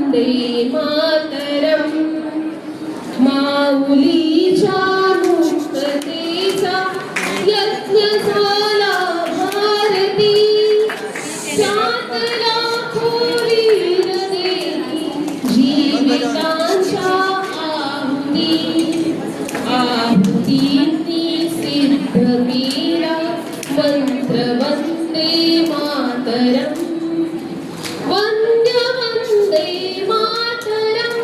वंदे मातरम. माऊलीच्या मुक्ततेचा यज्ञ झाला भारती. त्यात लाखो वीर देती जीवितांच्या आहुतींनी सिद्ध केला मंत्र Vande Mataram. Vande Mataram.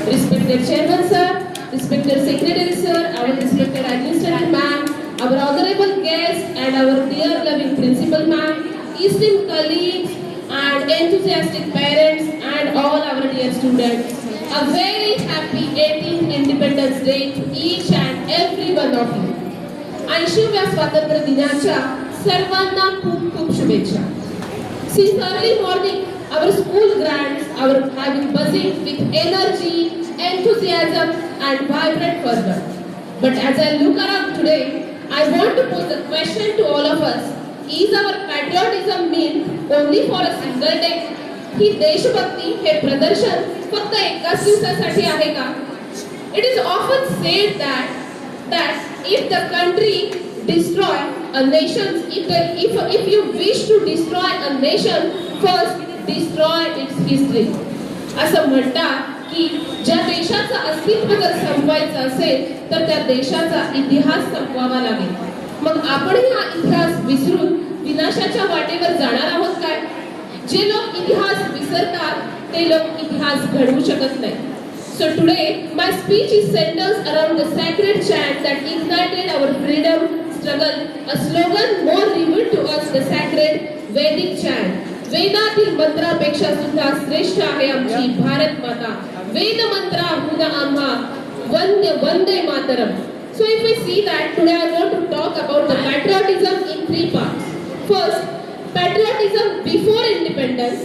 Respected Chairman Sir, respected Secretary Sir, our respected Administrator Ma'am, our honorable guests and our dear loving Principal Ma'am, esteemed colleagues and enthusiastic parents and all our dear students. A very happy 18th Independence Day to each and every one of you. 80व्या स्वातंत्र्य दिनाच्या सर्वांना खूप खूप शुभेच्छा. Since early morning, our school grounds are having buzzing with energy, enthusiasm and vibrant fervor. But as I look around today, I want to pose a question to all of us. Is our patriotism meant only for a single day? ही देशभक्ती हे प्रदर्शन फक्त एकाच दिवसासाठी आहे का? It is often said that if the country destroy a nation, if you wish to destroy a nation, first destroy its history. असं म्हणतात की ज्या देशाचं अस्तित्व जर संपवायचं असेल तर त्या देशाचा इतिहास संपवावा लागेल. मग आपण हा इतिहास विसरून विनाशाच्या वाटेवर जाणार आहोत काय? जे लोक इतिहास विसरतात ते लोक इतिहास घडवू शकत नाही. So today my speech is centers around the sacred chant that ignited our freedom struggle, a slogan more revealed to us, the sacred Vedic chant. वेदातील मंत्रापेक्षा सुद्धा श्रेष्ठ आहे आमची भारत माता. वेद मंत्राहून आम्हा Vande Mataram. So if we see that today I want to talk about the patriotism in three parts. First, patriotism before independence,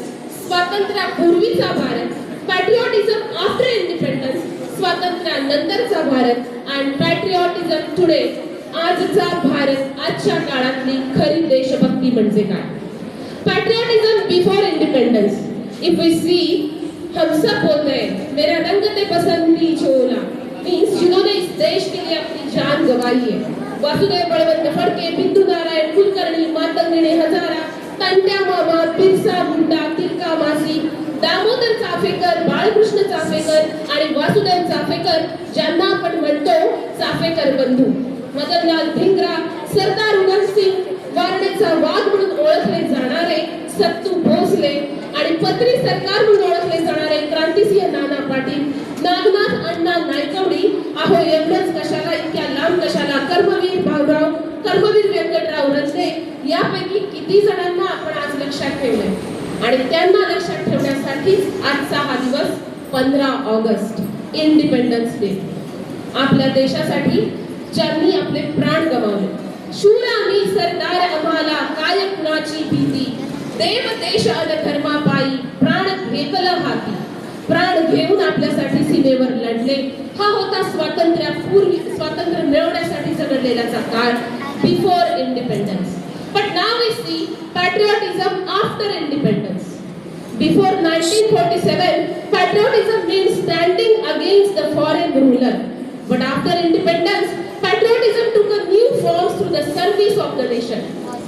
स्वातंत्र्यापूर्वीचा Bharat. Patriotism after independence, स्वातंत्र्यानंतरचा Bharat. And patriotism today, आजचा भारत, आजच्या काळातली खरी देशभक्ती म्हणजे काय? Patriotism before independence. If we see, हम सब बोलते हैं मेरा रंग ते पसंदी चोला, means जिन्होंने इस देश के लिए अपनी जान गंवाई है. वासुदेव बळवंत फडके, बिंदू नारायण कुलकर्णी, मातंगिणी हजारा, तांत्या मामा, बिरसा मुंडा, तिलका मासी, दामोदर चाफेकर, बाळकृष्ण चाफेकर आणि वासुदेव चाफेकर, ज्यांना आपण म्हणतो चाफेकर बंधू, मदनलाल धिंगरा, सरदार उधमसिंग, वारणेचा वाघ म्हणून ओळखले जाणारे सत्तू भोसले आणि पत्री सरकार म्हणून ओळखले जाणारे क्रांतिसिंह नाना पाटील, नागनाथ अण्णा नायकवडी, अहो एवढंच कशाला, इतक्या लांब कशाला, कर्मवीर भाऊराव, कर्मवीर व्यंकटराव रचने, यापैकी किती जणांना आपण आज लक्षात ठेवले. आणि त्यांना लक्षात ठेवण्यासाठीच आजचा हा दिवस 15 ऑगस्ट इंडिपेंडन्स डे. आपल्या देशासाठी ज्यांनी आपले प्राण गमावले, शूर आम्ही सरदार आम्हाला काय कुणाची भीती, देव देश अन धर्मापायी प्राण घेतलं हाती. प्राण घेऊन आपल्यासाठी सीमेवर लढले. हा होता स्वातंत्र्य मिळवण्यासाठी घडलेलाचा काळ, before independence. But now we see patriotism after independence. Before 1947, patriotism means standing against the foreign ruler. But after independence, patriotism took a new form through the service of the nation.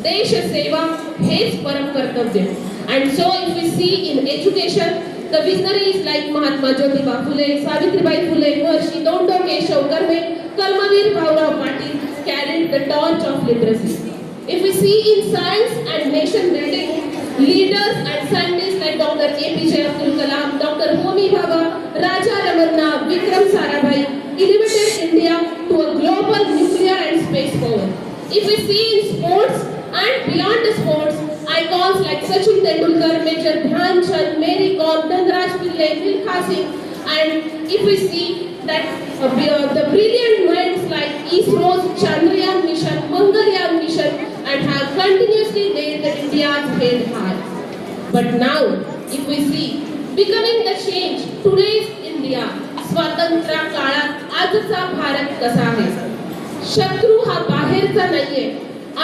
देश सेवा हेच परम कर्तव्य. And so if we see in education, the visionaries like Mahatma Jyotiba Phule, Savitribai Phule, Maharishi Dondo Keshav Karme, Karmavir Bhaurav Patil carried the torch of literacy. If we see in science and nation building, leaders and scientists like Dr. APJ Abdul Kalam, Dr. Homi Bhabha, Raja Ramanna, Vikram Sarabhai elevated India to a global nuclear and space power. If we see in sports and beyond the sports, icons like Sachin Tendulkar, Major Dhyan Chand, Mary Kom, Dhanraj Pillai, Milkha Singh, and if we see that the brilliant minds like ISRO's Chandrayaan mission, Mangalyaan mission, and have continuously laid the India's head high. But now, if we see becoming the change, today's India, स्वातंत्र्य काळात आजचा भारत कसा आहे? शत्रू हा बाहेरचा नाहीये,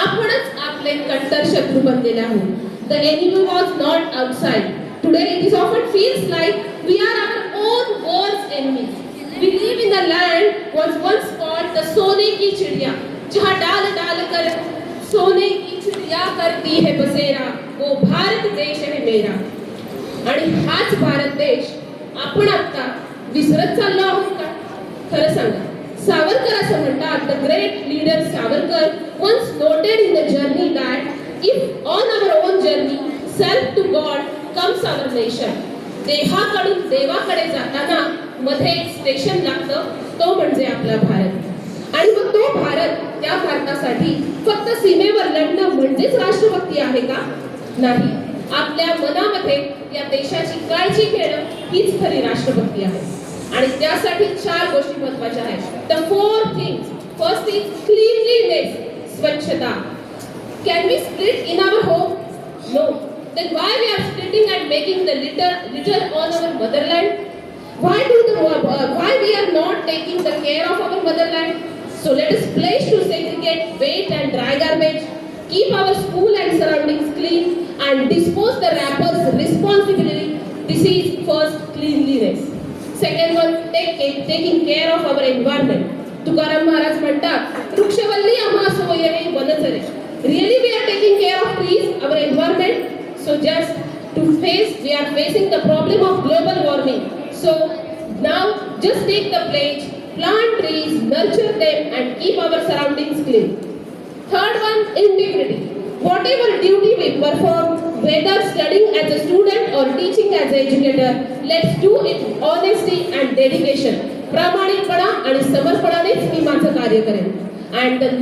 आपणच आपले कट्टर शत्रू बनलेले आहोत. The enemy was not outside, Today it is often feels like we are our own worst enemies. We live in a land was once called the सोने की चिड़िया, जहाँ डाल डाल कर सोने की चिड़िया करती है बसेरा, वो भारत देश है मेरा. आणि हाच भारत देश आपण आता विसरत चाललो आहोत का? खरं सांगा. सावरकर असं म्हणतात, the great leader Savarkar once noted in the journey that if on our own journey self to God comes our nation. देहाकडून देवाकडे जाताना मध्ये एक स्टेशन लागतं, तो म्हणजे आपला भारत. आणि मग तो भारत, त्या भारतासाठी फक्त सीमेवर लढणं म्हणजेच राष्ट्रभक्ती आहे का? नाही. आपल्या मनामध्ये या देशाची काळजी घेणं हीच खरी राष्ट्रभक्ती आहे. आणि त्यासाठी 4 गोष्टी महत्त्वाच्या आहेत. The 4 things. First is cleanliness, स्वच्छता. Can we split in our home? No. Then why we are splitting and making the litter on our motherland? Why we are not taking the care of our motherland? So let us pledge to segregate wet and dry garbage, keep our school and surroundings clean, and dispose the wrappers responsibly. This is first cleanliness. Second one, taking care of our environment. Tukaram Maharaj म्हणतात, वृक्षवल्ली आम्हा सोयरे वनचरे. Really we are taking care of trees, our environment? So we are facing the problem of global warming. So now just take the pledge, plant trees, nurture them, and keep our surroundings clean. Third one, integrity. Whatever duty we perform, whether studying as a student or teaching as an educator, let's do it with honesty and dedication. प्रामाणिकपणा आणि समर्पणानेच मी माझं कार्य करेन. And the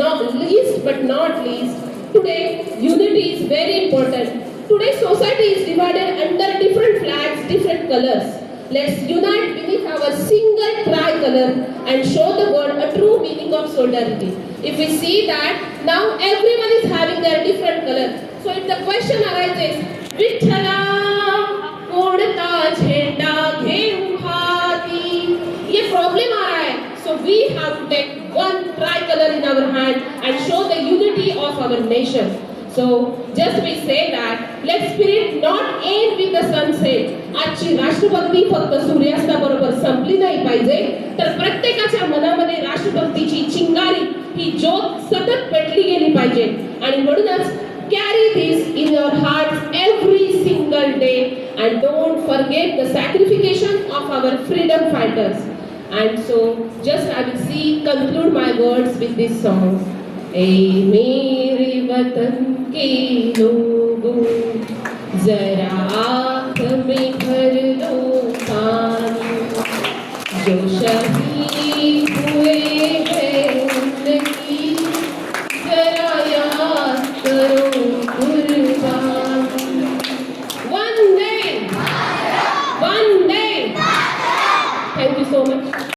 least but not least, today unity is very important. Today's society is divided under different flags, different colors. Let's unite beneath our single tricolor and show the world a true meaning of solidarity. If we see that now everyone is having their different color, so if the question arises, Vitthala कोणता झेंडा घेऊ हाती? ये problem आ रहा है. So we have to take one tricolor in our hand and show the unity of our nation. So just we say that let spirit not end with the sunset. आजची राष्ट्रभक्ती फक्त सूर्यास्ताबरोबर संपली नाही पाहिजे, तर प्रत्येकाच्या मनामध्ये राष्ट्रभक्तीची चिंगारी ही ज्योत सतत पेटली गेली पाहिजे. आणि म्हणूनच carry this in your hearts every single day and don't forget the sacrifice of our freedom fighters. And so just I will conclude my words with this song. ए मेरे वतन के लोगों जरा